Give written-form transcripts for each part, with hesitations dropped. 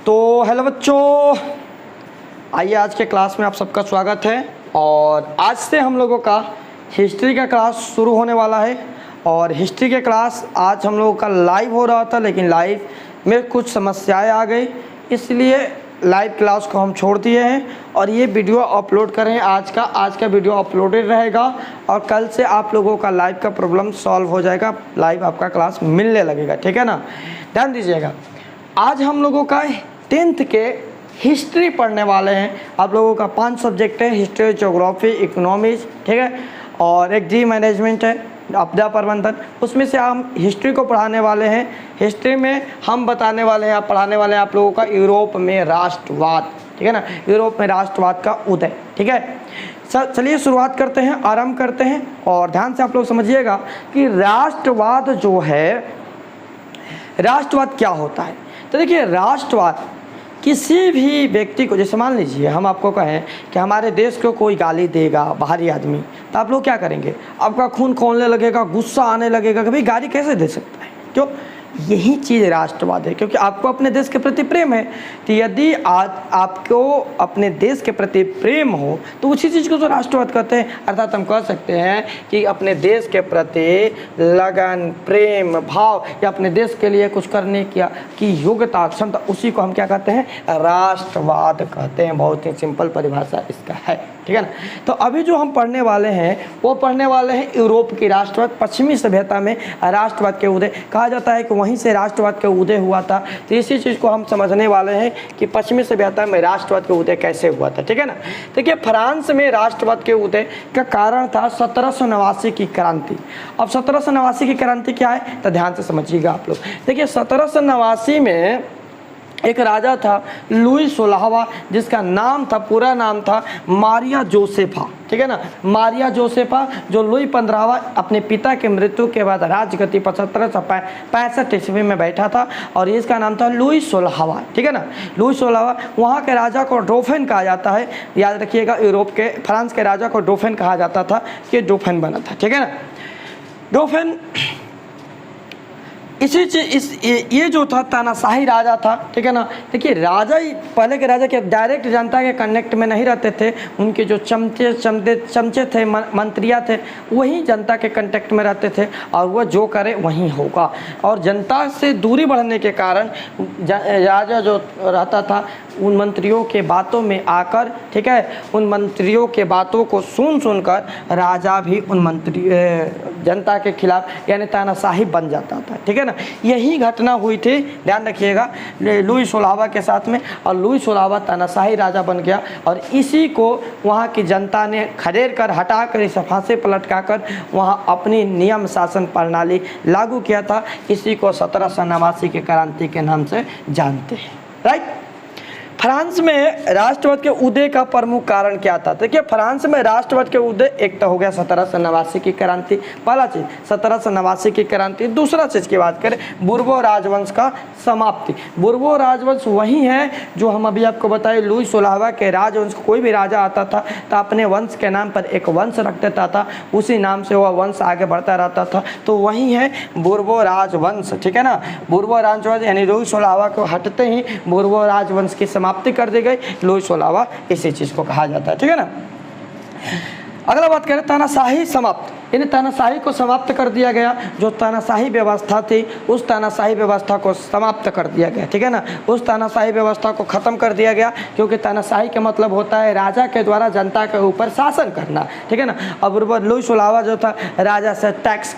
तो हेलो बच्चों, आइए आज के क्लास में आप सबका स्वागत है। और आज से हम लोगों का हिस्ट्री का क्लास शुरू होने वाला है। और हिस्ट्री के क्लास आज हम लोगों का लाइव हो रहा था, लेकिन लाइव में कुछ समस्याएं आ गई, इसलिए लाइव क्लास को हम छोड़ दिए हैं और ये वीडियो अपलोड करें। आज का वीडियो अपलोडेड रहेगा और कल से आप लोगों का लाइव का प्रॉब्लम सॉल्व हो जाएगा, लाइव आपका क्लास मिलने लगेगा, ठीक है ना। ध्यान दीजिएगा, आज हम लोगों का 10th के हिस्ट्री पढ़ने वाले हैं। आप लोगों का 5 सब्जेक्ट है, हिस्ट्री, ज्योग्राफी, इकोनॉमिक्स, ठीक है, और एक जी मैनेजमेंट है, आपदा प्रबंधन। उसमें से हम हिस्ट्री को पढ़ाने वाले हैं। हिस्ट्री में हम बताने वाले हैं, पढ़ाने वाले हैं आप लोगों का यूरोप में राष्ट्रवाद, ठीक है ना, यूरोप में राष्ट्रवाद का उदय, ठीक है। चलिए शुरुआत करते हैं, आरंभ करते हैं। और ध्यान से आप लोग समझिएगा कि राष्ट्रवाद जो है, राष्ट्रवाद क्या होता है। तो देखिए, राष्ट्रवाद किसी भी व्यक्ति को, जैसे मान लीजिए हम आपको कहें कि हमारे देश को कोई गाली देगा बाहरी आदमी, तो आप लोग क्या करेंगे? आपका खून खौलने लगेगा, गुस्सा आने लगेगा कि भाई गाली कैसे दे सकता है। क्यों? यही चीज़ राष्ट्रवाद है, क्योंकि आपको अपने देश के प्रति प्रेम है। तो यदि आज आपको अपने देश के प्रति प्रेम हो तो उसी चीज़ को तो राष्ट्रवाद कहते हैं। अर्थात हम कह सकते हैं कि अपने देश के प्रति लगन, प्रेम भाव या अपने देश के लिए कुछ करने की योग्यता, क्षमता, उसी को हम क्या कहते हैं? राष्ट्रवाद कहते हैं। बहुत ही सिंपल परिभाषा इसका है, ठीक है ना। तो अभी जो हम पढ़ने वाले हैं वो पढ़ने वाले हैं यूरोप की राष्ट्रवाद। पश्चिमी सभ्यता में राष्ट्रवाद के उदय कहा जाता है कि वहीं से राष्ट्रवाद का उदय हुआ था। तो इसी चीज़ को हम समझने वाले हैं कि पश्चिमी सभ्यता में राष्ट्रवाद का उदय कैसे हुआ था, ठीक है ना। देखिए, फ्रांस में राष्ट्रवाद के उदय का कारण था 1789 की क्रांति। अब 1789 की क्रांति क्या है तो ध्यान से समझिएगा आप लोग। देखिए, 1789 में एक राजा था लुई 16वां, जिसका नाम था, पूरा नाम था मारिया जोसेफा, ठीक है ना, मारिया जोसेफा, जो लुई 15वां अपने पिता के मृत्यु के बाद राजगद्दी 1765 ईस्वी में बैठा था और इसका नाम था लुई 16वां, ठीक है ना, लुई 16वां। वहाँ के राजा को डोफेन कहा जाता है, याद रखिएगा। यूरोप के, फ्रांस के राजा को डोफेन कहा जाता था, कि डोफेन बना था, ठीक है ना। डोफेन इसी चीज ये जो था तानाशाही राजा था, ठीक है ना। देखिए, राजा ही, पहले के राजा के डायरेक्ट जनता के कनेक्ट में नहीं रहते थे। उनके जो चमचे थे, मंत्रियाँ थे, वही जनता के कनेक्ट में रहते थे और वह जो करे वही होगा। और जनता से दूरी बढ़ने के कारण राजा जो रहता था उन मंत्रियों के बातों में आकर, ठीक है, उन मंत्रियों के बातों को सुनकर राजा भी उन जनता के खिलाफ यानी तानाशाही बन जाता था, ठीक है ना। यही घटना हुई थी, ध्यान रखिएगा, लुई 16वां के साथ में। और लुई 16वां तानाशाही राजा बन गया और इसी को वहाँ की जनता ने खदेड़ कर, हटा कर, इसे फांसी पर लटका कर वहाँ अपनी नियम शासन प्रणाली लागू किया था। इसी को 1789 की क्रांति के नाम से जानते हैं, राइट। फ्रांस में राष्ट्रवाद के उदय का प्रमुख कारण क्या था? देखिए, फ्रांस में राष्ट्रवाद के उदय, एक तो हो गया 1789 की क्रांति, पहला चीज 1789 की क्रांति। दूसरा चीज की बात करें, बुर्बो राजवंश का समाप्ति। बुर्बो राजवंश वही है जो हम अभी आपको बताए, लुई 16वां के राजवंश। कोई भी राजा आता था तो अपने वंश के नाम पर एक वंश रख देता था, उसी नाम से वह वंश आगे बढ़ता रहता था। तो वही है बुर्बो राजवंश, ठीक है ना। बुर्बो राजवंश यानी लुई 16वां को हटते ही बुर्बो राजवंश की समाप्ति कर दी गई। लुई 16वां इसी चीज को कहा जाता है, ठीक है ना। अगला बात करें, तानाशाही समाप्त, यानी तानाशाही को समाप्त कर दिया गया। जो तानाशाही व्यवस्था थी उस तानाशाही व्यवस्था को समाप्त कर दिया गया, ठीक है ना। उस तानाशाही व्यवस्था को ख़त्म कर दिया गया, क्योंकि तानाशाही का मतलब होता है राजा के द्वारा जनता के ऊपर शासन करना, ठीक है ना। अब लुई 16वां जो था, राजा से टैक्स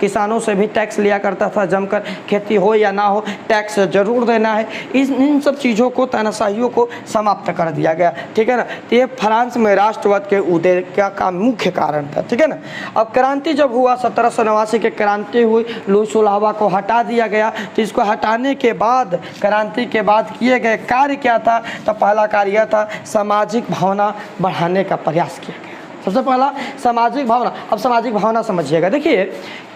किसानों से भी टैक्स लिया करता था, जमकर खेती हो या ना हो टैक्स जरूर देना है। इन सब चीज़ों को, तानाशाहियों को समाप्त कर दिया गया, ठीक है ना। तो ये फ्रांस में राष्ट्रवाद के उदय का मुख्य कारण था, ठीक है ना। अब क्रांति जब हुआ, 1789 की क्रांति हुई, लुई 16वां को हटा दिया गया। तो इसको हटाने के बाद, क्रांति के बाद किए गए कार्य क्या था? तो पहला कार्य यह था, सामाजिक भावना बढ़ाने का प्रयास किया गया। सबसे पहला सामाजिक भावना। अब सामाजिक भावना समझिएगा। देखिए,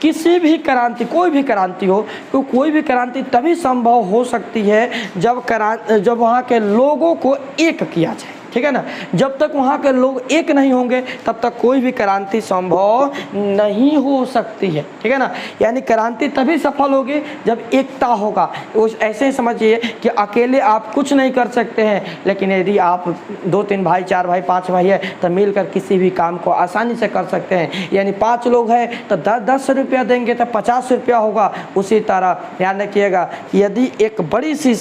किसी भी क्रांति, कोई भी क्रांति हो, तो कोई भी क्रांति तभी संभव हो सकती है जब वहाँ के लोगों को एक किया जाए। ठीक है ना। जब तक वहाँ के लोग एक नहीं होंगे तब तक कोई भी क्रांति संभव नहीं हो सकती है, ठीक है ना। यानी क्रांति तभी सफल होगी जब एकता होगा। उस ऐसे ही समझिए कि अकेले आप कुछ नहीं कर सकते हैं, लेकिन यदि आप 2-3 भाई, 4 भाई, 5 भाई है तो मिलकर किसी भी काम को आसानी से कर सकते हैं। यानी 5 लोग हैं तो 10 रुपया देंगे तो 50 रुपया होगा। उसी तरह ध्यान रखिएगा, यदि एक बड़ी सी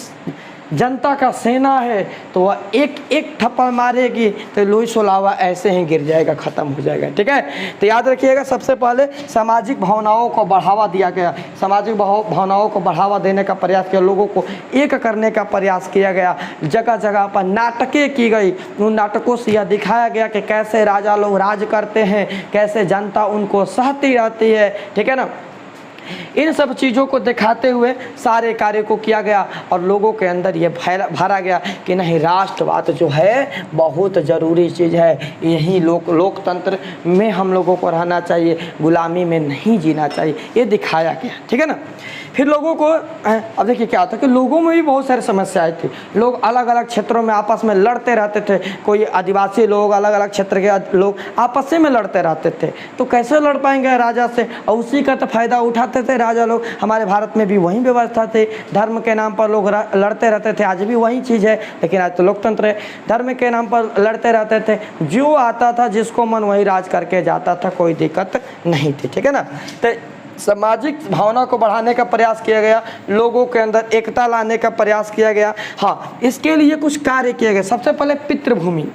जनता का सेना है तो वह एक एक थप्पड़ मारेगी तो लुइस सोलावा ऐसे ही गिर जाएगा, ख़त्म हो जाएगा, ठीक है। तो याद रखिएगा, सबसे पहले सामाजिक भावनाओं को बढ़ावा दिया गया, सामाजिक भावनाओं को बढ़ावा देने का प्रयास किया, लोगों को एक करने का प्रयास किया गया। जगह जगह पर नाटकें की गई, उन नाटकों से यह दिखाया गया कि कैसे राजा लोग राज करते हैं, कैसे जनता उनको सहती रहती है, ठीक है ना। इन सब चीज़ों को दिखाते हुए सारे कार्य को किया गया और लोगों के अंदर ये भरा गया कि नहीं, राष्ट्रवाद जो है बहुत ज़रूरी चीज़ है, यही लोकतंत्र में हम लोगों को रहना चाहिए, गुलामी में नहीं जीना चाहिए, ये दिखाया गया, ठीक है ना। फिर लोगों को अब देखिए क्या होता है कि लोगों में भी बहुत सारी समस्याएं थी। लोग अलग अलग क्षेत्रों में आपस में लड़ते रहते थे। कोई आदिवासी लोग, अलग अलग क्षेत्र के लोग आपस में लड़ते रहते थे, तो कैसे लड़ पाएंगे राजा से, और उसी का तो फ़ायदा उठाते थे राजा लोग। हमारे भारत में भी वही व्यवस्था थी, धर्म के नाम पर लोग लड़ते रहते थे, आज भी वही चीज़ है, लेकिन आज तो लोकतंत्र है। धर्म के नाम पर लड़ते रहते थे, जो आता था जिसको मन वही राज करके जाता था, कोई दिक्कत नहीं थी, ठीक है ना। तो सामाजिक भावना को बढ़ाने का प्रयास किया गया, लोगों के अंदर एकता लाने का प्रयास किया गया। हाँ, इसके लिए कुछ कार्य किए गए। सबसे पहले पितृभूमि,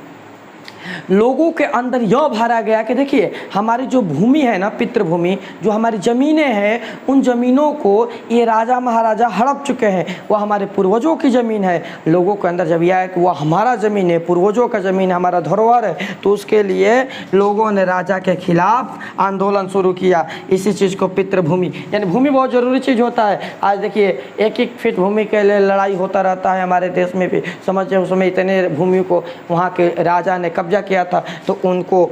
लोगों के अंदर यह भरा गया कि देखिए हमारी जो भूमि है ना, पितृभूमि, जो हमारी ज़मीनें हैं, उन ज़मीनों को ये राजा महाराजा हड़प चुके हैं, वह हमारे पूर्वजों की ज़मीन है। लोगों के अंदर जब यह है कि वह हमारा ज़मीन है, पूर्वजों का ज़मीन है, हमारा धरोहर है, तो उसके लिए लोगों ने राजा के खिलाफ आंदोलन शुरू किया। इसी चीज़ को पितृभूमि, यानी भूमि बहुत ज़रूरी चीज़ होता है। आज देखिए 1-1 फीट भूमि के लिए लड़ाई होता रहता है हमारे देश में भी। समझिए उस समय इतने भूमि को वहाँ के राजा ने कब्जा किया था, तो उनको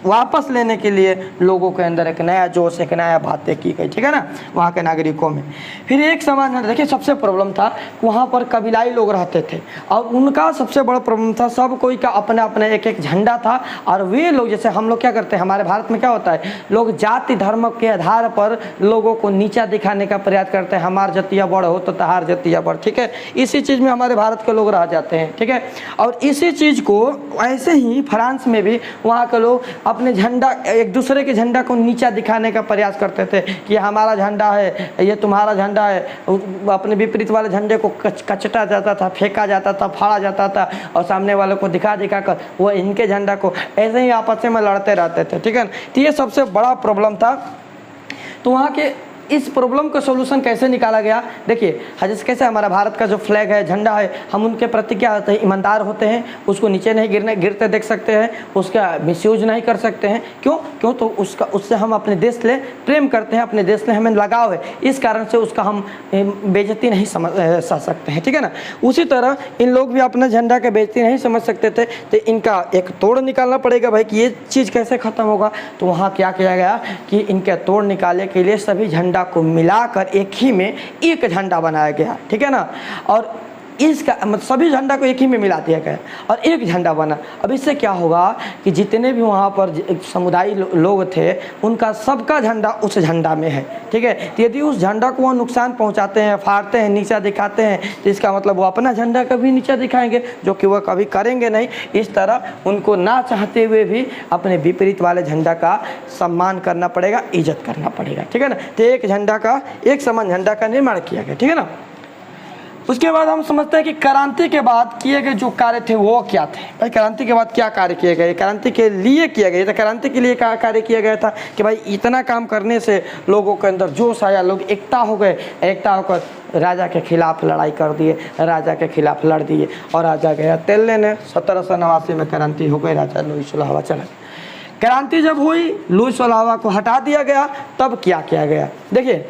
वापस लेने के लिए लोगों के अंदर एक नया जोश, एक नया बातें की गई, ठीक है ना, वहाँ के नागरिकों में। फिर एक समाधान, देखिए सबसे प्रॉब्लम था कि वहाँ पर कबीलाई लोग रहते थे और उनका सबसे बड़ा प्रॉब्लम था, सब कोई का अपना अपना एक झंडा था। और वे लोग, जैसे हम लोग क्या करते हैं, हमारे भारत में क्या होता है, लोग जाति धर्म के आधार पर लोगों को नीचा दिखाने का प्रयास करते हैं। हमार जतिया बड़ हो तो तहार जतिया बड़, ठीक है, इसी चीज़ में हमारे भारत के लोग रह जाते हैं, ठीक है। और इसी चीज़ को ऐसे ही फ्रांस में भी वहाँ के लोग अपने झंडा, एक दूसरे के झंडा को नीचा दिखाने का प्रयास करते थे कि हमारा झंडा है, ये तुम्हारा झंडा है। अपने विपरीत वाले झंडे को कचटा जाता था, फेंका जाता था, फाड़ा जाता था, और सामने वाले को दिखा दिखा कर वो इनके झंडा को ऐसे ही आपस में लड़ते रहते थे, ठीक है। तो ये सबसे बड़ा प्रॉब्लम था। तो वहाँ के इस प्रॉब्लम का सोल्यूशन कैसे निकाला गया, देखिए जैसे कैसे हमारा भारत का जो फ्लैग है, झंडा है, हम उनके प्रति क्या होते हैं, ईमानदार होते हैं, उसको नीचे नहीं गिरते देख सकते हैं, उसका मिसयूज नहीं कर सकते हैं। क्यों तो उससे हम अपने देश से प्रेम करते हैं, अपने देश से हमें लगाव है, इस कारण से उसका हम बेइज्जती नहीं सह सकते हैं, ठीक है ना। उसी तरह इन लोग भी अपना झंडा का बेइज्जती नहीं समझ सकते थे, तो इनका एक तोड़ निकालना पड़ेगा भाई कि ये चीज़ कैसे ख़त्म होगा। तो वहाँ क्या किया गया कि इनके तोड़ निकालने के लिए सभी झंडा को मिलाकर एक ही में एक झंडा बनाया गया, ठीक है ना। और इसका मतलब सभी झंडा को एक ही में मिला दिया गया और एक झंडा बना। अब इससे क्या होगा कि जितने भी वहाँ पर समुदाय लोग थे, उनका सबका झंडा उस झंडा में है, ठीक है। तो यदि उस झंडा को वो नुकसान पहुँचाते हैं, फाड़ते हैं, नीचा दिखाते हैं, तो इसका मतलब वो अपना झंडा कभी नीचा दिखाएंगे, जो कि वह कभी करेंगे नहीं। इस तरह उनको ना चाहते हुए भी अपने विपरीत वाले झंडा का सम्मान करना पड़ेगा, इज्जत करना पड़ेगा, ठीक है ना। तो एक झंडा का, एक समान झंडा का निर्माण किया गया, ठीक है ना। उसके बाद हम समझते हैं कि क्रांति के बाद किए गए जो कार्य थे वो क्या थे। भाई क्रांति के बाद क्या कार्य किए गए, क्रांति के लिए किया गया था, क्रांति के लिए क्या कार्य किया गया था कि भाई इतना काम करने से लोगों के अंदर जोश आया, लोग एकता हो गए, एकता होकर राजा के खिलाफ लड़ाई कर दिए, राजा के खिलाफ लड़ दिए और राजा गया तेल लेने। 1789 में क्रांति हो गई, राजा लुइस सोलावा चला। क्रांति जब हुई, लुइस सोलावा को हटा दिया गया, तब क्या किया गया, देखिए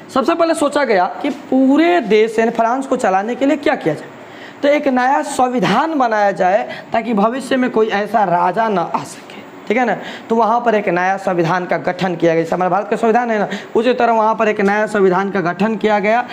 सबसे पहले सोचा गया कि पूरे देश यानी फ्रांस को चलाने के लिए क्या किया जाए, तो एक नया संविधान बनाया जाए ताकि भविष्य में कोई ऐसा राजा न आ सके, ठीक है ना। तो वहाँ पर एक नया संविधान का गठन किया गया, जैसे हमारे भारत का संविधान है ना, उसी तरह वहाँ पर एक नया संविधान का गठन किया गया।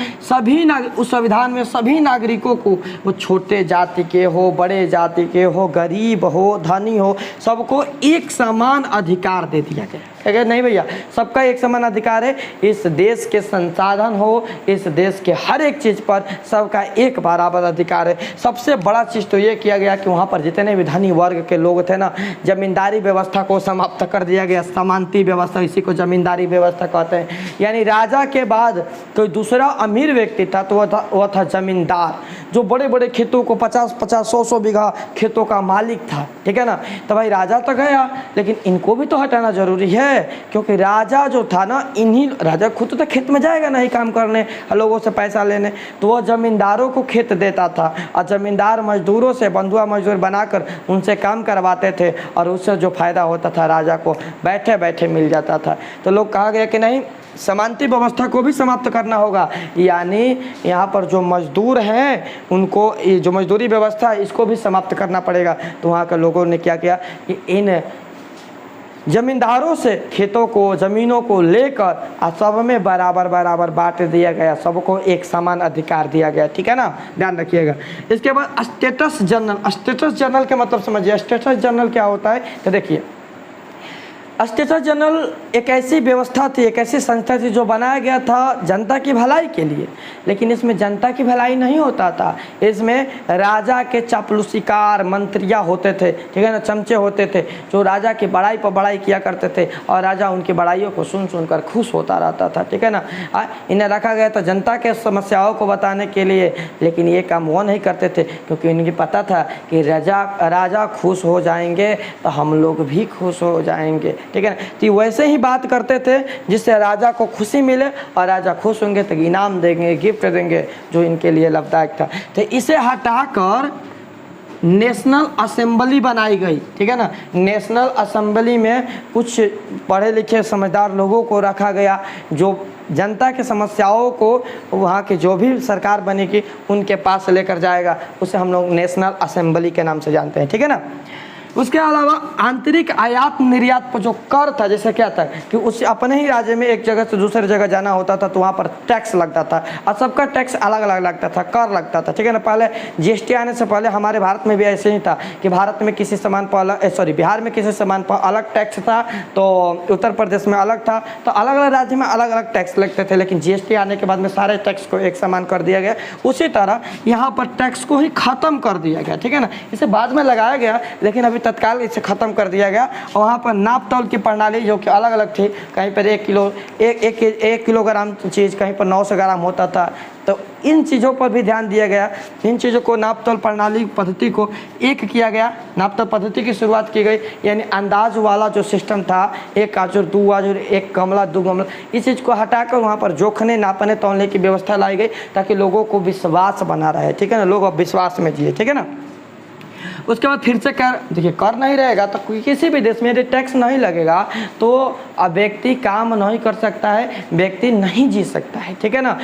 उस संविधान में सभी नागरिकों को, वो छोटे जाति के हो, बड़े जाति के हो, गरीब हो, धनी हो, सबको एक समान अधिकार दे दिया गया। क्या नहीं भैया, सबका एक समान अधिकार है। इस देश के संसाधन हो, इस देश के हर एक चीज़ पर सबका एक बराबर अधिकार है। सबसे बड़ा चीज़ तो ये किया गया कि वहाँ पर जितने भी धनी वर्ग के लोग थे ना, जमींदारी व्यवस्था को समाप्त कर दिया गया। समानती व्यवस्था, इसी को जमींदारी व्यवस्था कहते हैं। यानी राजा के बाद कोई दूसरा अमीर व्यक्ति था तो वह था जमींदार, जो बड़े बड़े खेतों को 50-50, 100-100 बीघा खेतों का मालिक था, ठीक है ना। तो भाई राजा तो गया, लेकिन इनको भी तो हटाना जरूरी है, क्योंकि राजा जो था ना, इन्हीं राजा खुद तो खेत में जाएगा नहीं काम करने, लोगों से पैसा लेने, तो वह जमींदारों को खेत देता था और जमींदार मजदूरों से बंधुआ मजदूर बनाकर उनसे काम करवाते थे और उससे जो फायदा होता था राजा को बैठे बैठे मिल जाता था। तो लोग कहा गया कि नहीं, समानती व्यवस्था को भी समाप्त करना होगा। यानी यहाँ पर जो मजदूर हैं उनको, ये जो मजदूरी व्यवस्था है इसको भी समाप्त करना पड़ेगा। तो वहाँ के लोगों ने क्या किया कि इन जमींदारों से खेतों को, ज़मीनों को लेकर सब में बराबर बराबर बांट दिया गया, सबको एक समान अधिकार दिया गया, ठीक है ना, ध्यान रखिएगा। इसके बाद स्टेटस जनरल। स्टेटस जनरल के मतलब समझिए, स्टेटस जनरल क्या होता है तो देखिए, स्टेटस जनरल एक ऐसी व्यवस्था थी, एक ऐसी संस्था थी जो बनाया गया था जनता की भलाई के लिए, लेकिन इसमें जनता की भलाई नहीं होता था। इसमें राजा के चापलूसीकार मंत्रियाँ होते थे, ठीक है ना, चमचे होते थे, जो राजा की बड़ाई पर बड़ाई किया करते थे और राजा उनकी बड़ाइयों को सुन सुनकर खुश होता रहता था, ठीक है ना। इन्हें रखा गया था जनता के समस्याओं को बताने के लिए, लेकिन ये काम वो नहीं करते थे, क्योंकि इनकी पता था कि राजा खुश हो जाएंगे तो हम लोग भी खुश हो जाएंगे, ठीक है ना। तो वैसे ही बात करते थे जिससे राजा को खुशी मिले, और राजा खुश होंगे तो इनाम देंगे, गिफ्ट देंगे, जो इनके लिए लाभदायक था। तो इसे हटाकर नेशनल असेंबली बनाई गई, ठीक है ना। नेशनल असेंबली में कुछ पढ़े लिखे समझदार लोगों को रखा गया, जो जनता के समस्याओं को वहाँ के जो भी सरकार बनेगी उनके पास लेकर जाएगा। उसे हम लोग नेशनल असेंबली के नाम से जानते हैं, ठीक है ना। उसके अलावा आंतरिक आयात निर्यात पर जो कर था, जैसे क्या था कि उस अपने ही राज्य में एक जगह से दूसरी जगह जाना होता था तो वहाँ पर टैक्स लगता था, और सबका टैक्स अलग अलग लगता था, कर लगता था, ठीक है ना। पहले जीएसटी आने से पहले हमारे भारत में भी ऐसे ही था कि भारत में किसी सामान पर अलग, बिहार में किसी सामान पर अलग टैक्स था, तो उत्तर प्रदेश में अलग था, तो अलग अलग राज्य में अलग अलग टैक्स लगते थे। लेकिन जीएसटी आने के बाद में सारे टैक्स को एक समान कर दिया गया। उसी तरह यहाँ पर टैक्स को ही ख़त्म कर दिया गया, ठीक है ना। इसे बाद में लगाया गया, लेकिन अभी तत्काल इसे ख़त्म कर दिया गया। और वहाँ पर नाप तौल की प्रणाली जो कि अलग अलग थी, कहीं पर एक किलोग्राम चीज़ कहीं पर 900 ग्राम होता था, तो इन चीज़ों पर भी ध्यान दिया गया। इन चीज़ों को नाप तौल प्रणाली पद्धति को एक किया गया, नाप तौल पद्धति की शुरुआत की गई। यानी अंदाज वाला जो सिस्टम था, 1 आजुर 2 आजुर 1 गमला 2 गमला, इस चीज़ को हटाकर वहाँ पर जोखने नापने तौलने की व्यवस्था लाई गई, ताकि लोगों को विश्वास बना रहे, ठीक है ना, लोग अब विश्वास में जिए, ठीक है ना। उसके बाद फिर से कर, देखिए कर नहीं रहेगा तो किसी भी देश में यदि टैक्स नहीं लगेगा तो अब व्यक्ति काम नहीं कर सकता है, व्यक्ति नहीं जी सकता है, ठीक है ना।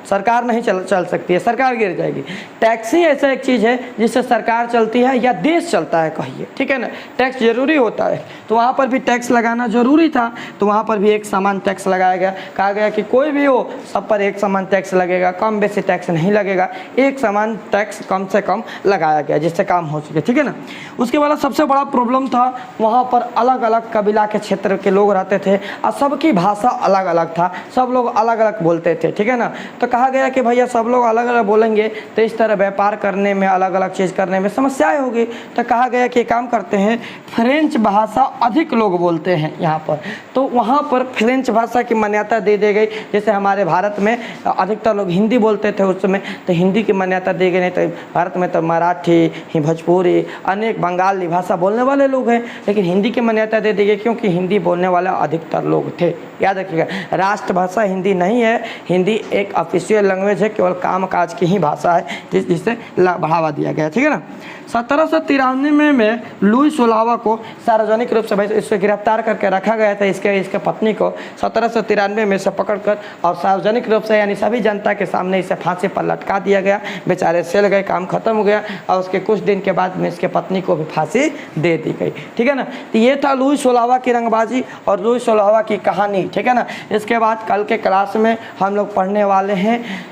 सरकार नहीं चल सकती है, सरकार गिर जाएगी। टैक्स ही ऐसा एक चीज़ है जिससे सरकार चलती है या देश चलता है, कहिए, ठीक है ना। टैक्स जरूरी होता है, तो वहाँ पर भी टैक्स लगाना जरूरी था, तो वहाँ पर भी एक समान टैक्स लगाया गया। कहा गया कि कोई भी हो सब पर एक समान टैक्स लगेगा, कम बेसी टैक्स नहीं लगेगा, एक समान टैक्स कम से कम लगाया गया जिससे काम हो सके, ठीक है ना। उसके बाद सबसे बड़ा प्रॉब्लम था, वहाँ पर अलग अलग कबीला के क्षेत्र के लोग रहते थे और सबकी भाषा अलग अलग था, सब लोग अलग अलग बोलते थे, ठीक है ना। तो कहा गया कि भैया सब लोग अलग अलग बोलेंगे तो इस तरह व्यापार करने में, अलग अलग चीज़ करने में समस्याएं होगी। तो कहा गया कि काम करते हैं, फ्रेंच भाषा अधिक लोग बोलते हैं यहाँ पर, तो वहाँ पर फ्रेंच भाषा की मान्यता दे दी गई। जैसे हमारे भारत में अधिकतर लोग हिंदी बोलते थे उस समय, तो हिंदी की मान्यता दी गई। नहीं तो भारत में तो मराठी, भोजपुरी, अनेक बंगाली भाषा बोलने वाले लोग हैं, लेकिन हिंदी की मान्यता दे दी गई, क्योंकि हिंदी बोलने वाले वाला अधिकतर लोग थे। याद रखिएगा, राष्ट्रभाषा हिंदी नहीं है, हिंदी एक ऑफिशियल लैंग्वेज है, केवल काम काज की ही भाषा है जिसे बढ़ावा दिया गया है। ठीक है ना। 1793 में लुई सोलावा को सार्वजनिक रूप से इससे गिरफ्तार करके रखा गया था, इसके पत्नी को 1793 में से पकड़कर और सार्वजनिक रूप से यानी सभी जनता के सामने इसे फांसी पर लटका दिया गया। बेचारे सेल गए, काम खत्म हो गया और उसके कुछ दिन के बाद में इसके पत्नी को भी फांसी दे दी गई। ठीक है ना। तो ये था लुई सोलावा की रंगबाजी और लुई सोलावा की कहानी। ठीक है ना। इसके बाद कल के क्लास में हम लोग पढ़ने वाले हैं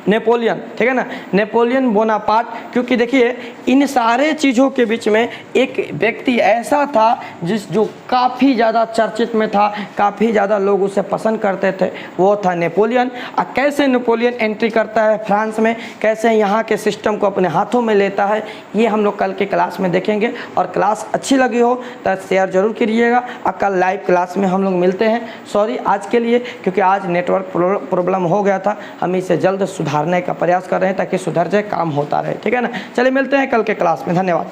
नेपोलियन। ठीक है ना, नेपोलियन बोनापार्ट। क्योंकि देखिए इन सारे चीज़ों के बीच में एक व्यक्ति ऐसा था जो काफ़ी ज़्यादा चर्चित में था, काफ़ी ज़्यादा लोग उसे पसंद करते थे, वो था नेपोलियन। और कैसे नेपोलियन एंट्री करता है फ्रांस में, कैसे यहाँ के सिस्टम को अपने हाथों में लेता है, ये हम लोग कल के क्लास में देखेंगे। और क्लास अच्छी लगी हो तो शेयर ज़रूर कीजिएगा। और कल लाइव क्लास में हम लोग मिलते हैं। सॉरी आज के लिए, क्योंकि आज नेटवर्क प्रॉब्लम हो गया था, हम इसे जल्द सुधारने का प्रयास कर रहे हैं ताकि सुधर जाए, काम होता रहे। ठीक है ना। चलिए मिलते हैं कल के क्लास में। धन्यवाद।